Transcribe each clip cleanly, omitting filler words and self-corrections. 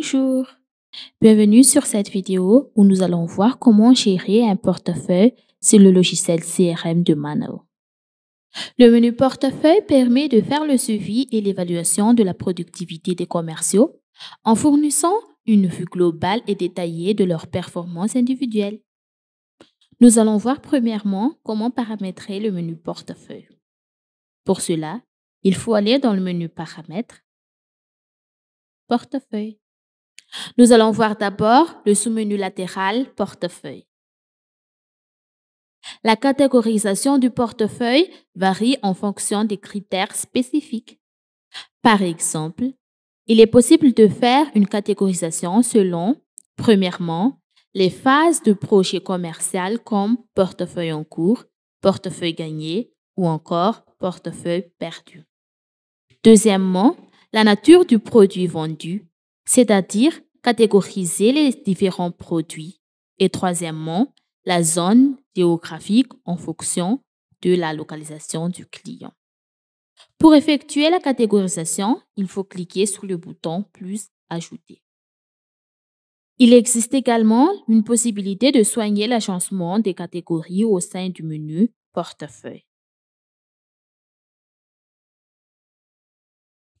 Bonjour, bienvenue sur cette vidéo où nous allons voir comment gérer un portefeuille sur le logiciel CRM de Mano. Le menu portefeuille permet de faire le suivi et l'évaluation de la productivité des commerciaux en fournissant une vue globale et détaillée de leurs performances individuelles. Nous allons voir premièrement comment paramétrer le menu portefeuille. Pour cela, il faut aller dans le menu Paramètres, Portefeuille. Nous allons voir d'abord le sous-menu latéral Portefeuille. La catégorisation du portefeuille varie en fonction des critères spécifiques. Par exemple, il est possible de faire une catégorisation selon, premièrement, les phases de projet commercial comme portefeuille en cours, portefeuille gagné ou encore portefeuille perdu. Deuxièmement, la nature du produit vendu, c'est-à-dire catégoriser les différents produits. Et troisièmement, la zone géographique en fonction de la localisation du client. Pour effectuer la catégorisation, il faut cliquer sur le bouton plus ajouter. Il existe également une possibilité de soigner l'agencement des catégories au sein du menu portefeuille,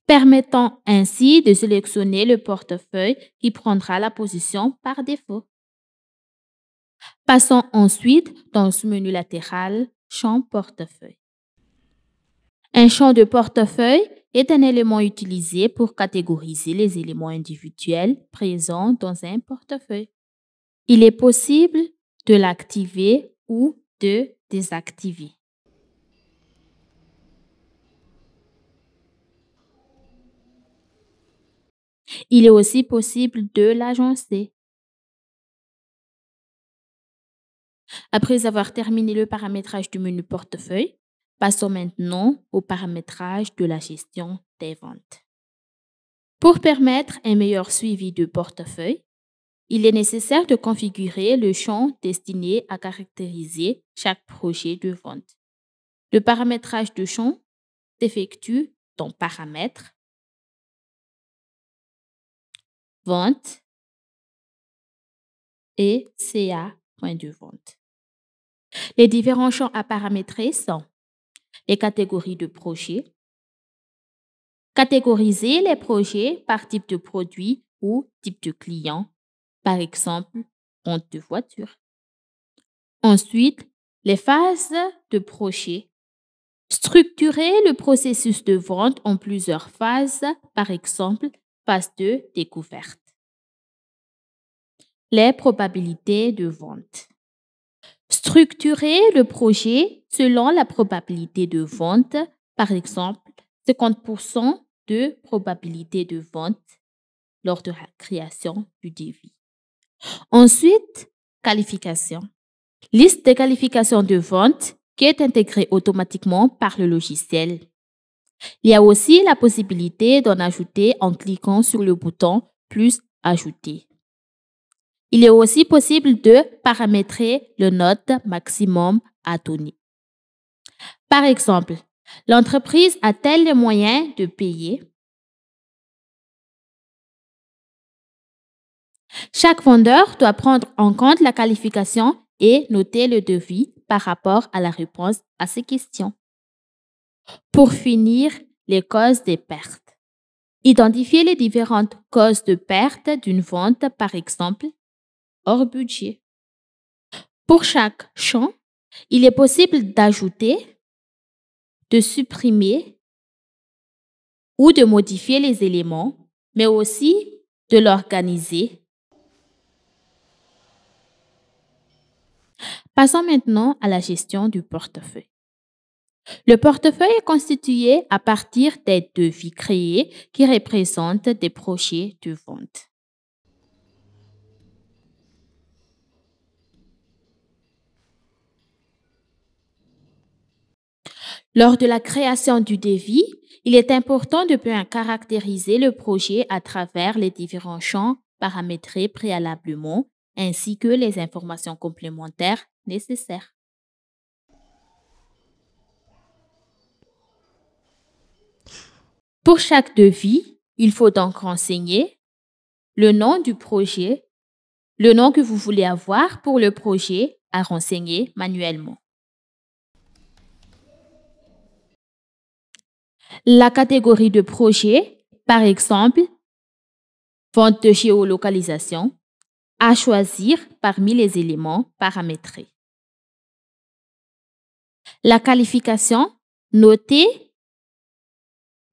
permettant ainsi de sélectionner le portefeuille qui prendra la position par défaut. Passons ensuite dans ce menu latéral Champ portefeuille. Un champ de portefeuille est un élément utilisé pour catégoriser les éléments individuels présents dans un portefeuille. Il est possible de l'activer ou de désactiver. Il est aussi possible de l'agencer. Après avoir terminé le paramétrage du menu portefeuille, passons maintenant au paramétrage de la gestion des ventes. Pour permettre un meilleur suivi de portefeuille, il est nécessaire de configurer le champ destiné à caractériser chaque projet de vente. Le paramétrage de champ s'effectue dans Paramètres, Vente et CA point de vente. Les différents champs à paramétrer sont les catégories de projets, catégoriser les projets par type de produit ou type de client, par exemple, vente de voiture. Ensuite, les phases de projet. Structurer le processus de vente en plusieurs phases, par exemple, phase de découverte. Les probabilités de vente. Structurer le projet selon la probabilité de vente, par exemple, 50% de probabilité de vente lors de la création du devis. Ensuite, qualification. Liste des qualifications de vente qui est intégrée automatiquement par le logiciel. Il y a aussi la possibilité d'en ajouter en cliquant sur le bouton plus ajouter. Il est aussi possible de paramétrer le note maximum à donner. Par exemple, l'entreprise a-t-elle les moyens de payer? Chaque vendeur doit prendre en compte la qualification et noter le devis par rapport à la réponse à ces questions. Pour finir, les causes des pertes. Identifier les différentes causes de perte d'une vente, par exemple, hors budget. Pour chaque champ, il est possible d'ajouter, de supprimer ou de modifier les éléments, mais aussi de l'organiser. Passons maintenant à la gestion du portefeuille. Le portefeuille est constitué à partir des devis créés qui représentent des projets de vente. Lors de la création du devis, il est important de bien caractériser le projet à travers les différents champs paramétrés préalablement ainsi que les informations complémentaires nécessaires. Pour chaque devis, il faut donc renseigner le nom du projet, le nom que vous voulez avoir pour le projet à renseigner manuellement. La catégorie de projet, par exemple, vente de géolocalisation, à choisir parmi les éléments paramétrés. La qualification, noter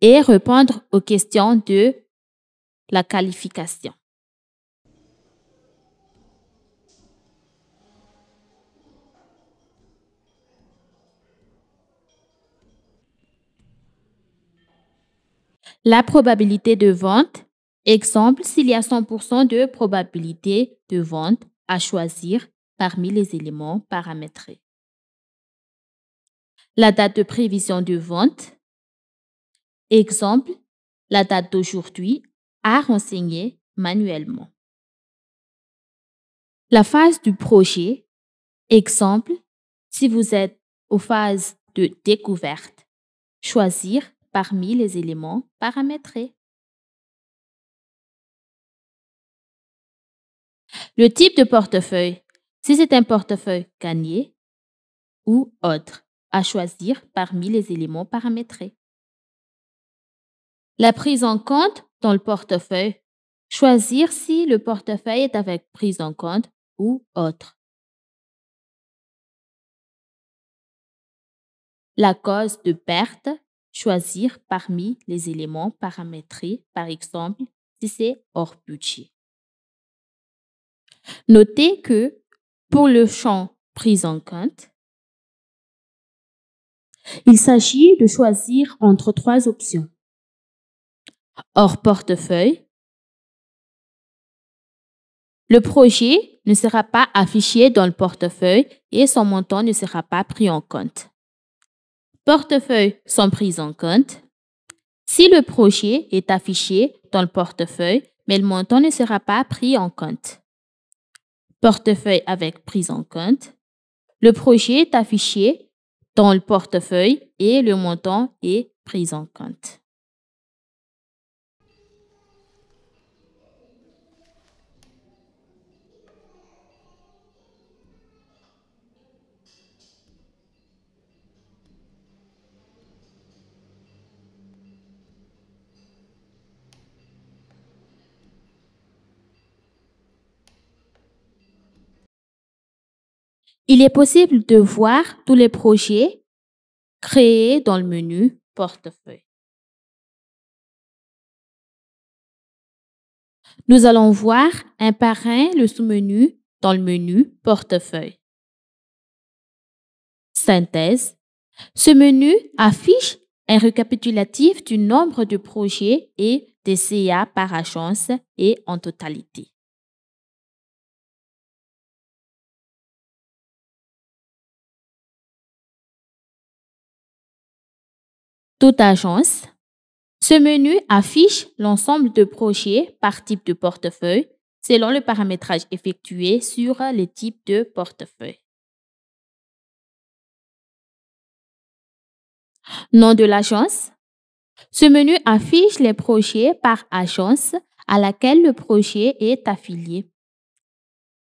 et répondre aux questions de la qualification. La probabilité de vente, exemple, s'il y a 100% de probabilité de vente à choisir parmi les éléments paramétrés. La date de prévision de vente, exemple, la date d'aujourd'hui à renseigner manuellement. La phase du projet, exemple, si vous êtes aux phases de découverte, choisir parmi les éléments paramétrés. Le type de portefeuille, si c'est un portefeuille gagné ou autre, à choisir parmi les éléments paramétrés. La prise en compte dans le portefeuille, choisir si le portefeuille est avec prise en compte ou autre. La cause de perte, choisir parmi les éléments paramétrés, par exemple, si c'est hors budget. Notez que pour le champ prise en compte, il s'agit de choisir entre 3 options. Hors portefeuille, le projet ne sera pas affiché dans le portefeuille et son montant ne sera pas pris en compte. Portefeuille sans prise en compte. Si le projet est affiché dans le portefeuille, mais le montant ne sera pas pris en compte. Portefeuille avec prise en compte. Le projet est affiché dans le portefeuille et le montant est pris en compte. Il est possible de voir tous les projets créés dans le menu Portefeuille. Nous allons voir un par un le sous-menu dans le menu Portefeuille. Synthèse. Ce menu affiche un récapitulatif du nombre de projets et des CA par agence et en totalité. Toute agence. Ce menu affiche l'ensemble de projets par type de portefeuille selon le paramétrage effectué sur les types de portefeuille. Nom de l'agence. Ce menu affiche les projets par agence à laquelle le projet est affilié.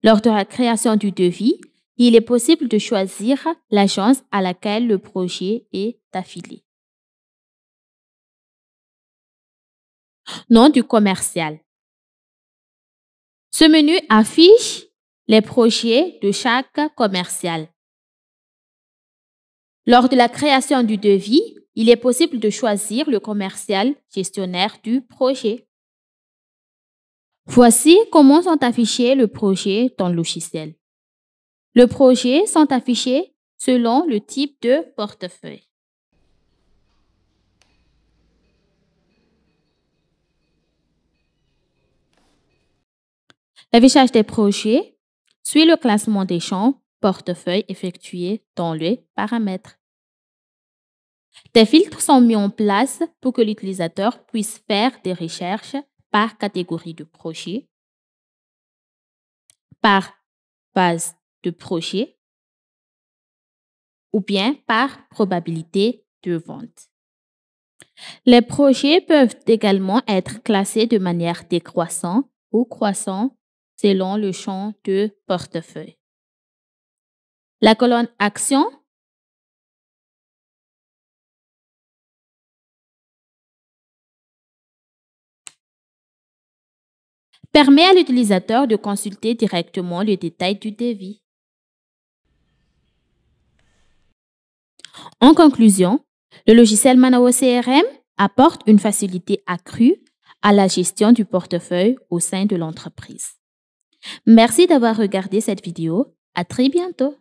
Lors de la création du devis, il est possible de choisir l'agence à laquelle le projet est affilié. Nom du commercial. Ce menu affiche les projets de chaque commercial. Lors de la création du devis, il est possible de choisir le commercial gestionnaire du projet. Voici comment sont affichés les projets dans le logiciel. Les projets sont affichés selon le type de portefeuille. L'affichage des projets suit le classement des champs portefeuille effectué dans les paramètres. Des filtres sont mis en place pour que l'utilisateur puisse faire des recherches par catégorie de projet, par base de projet ou bien par probabilité de vente. Les projets peuvent également être classés de manière décroissante ou croissant selon le champ de portefeuille. La colonne Action permet à l'utilisateur de consulter directement le détail du devis. En conclusion, le logiciel Manawo CRM apporte une facilité accrue à la gestion du portefeuille au sein de l'entreprise. Merci d'avoir regardé cette vidéo. À très bientôt.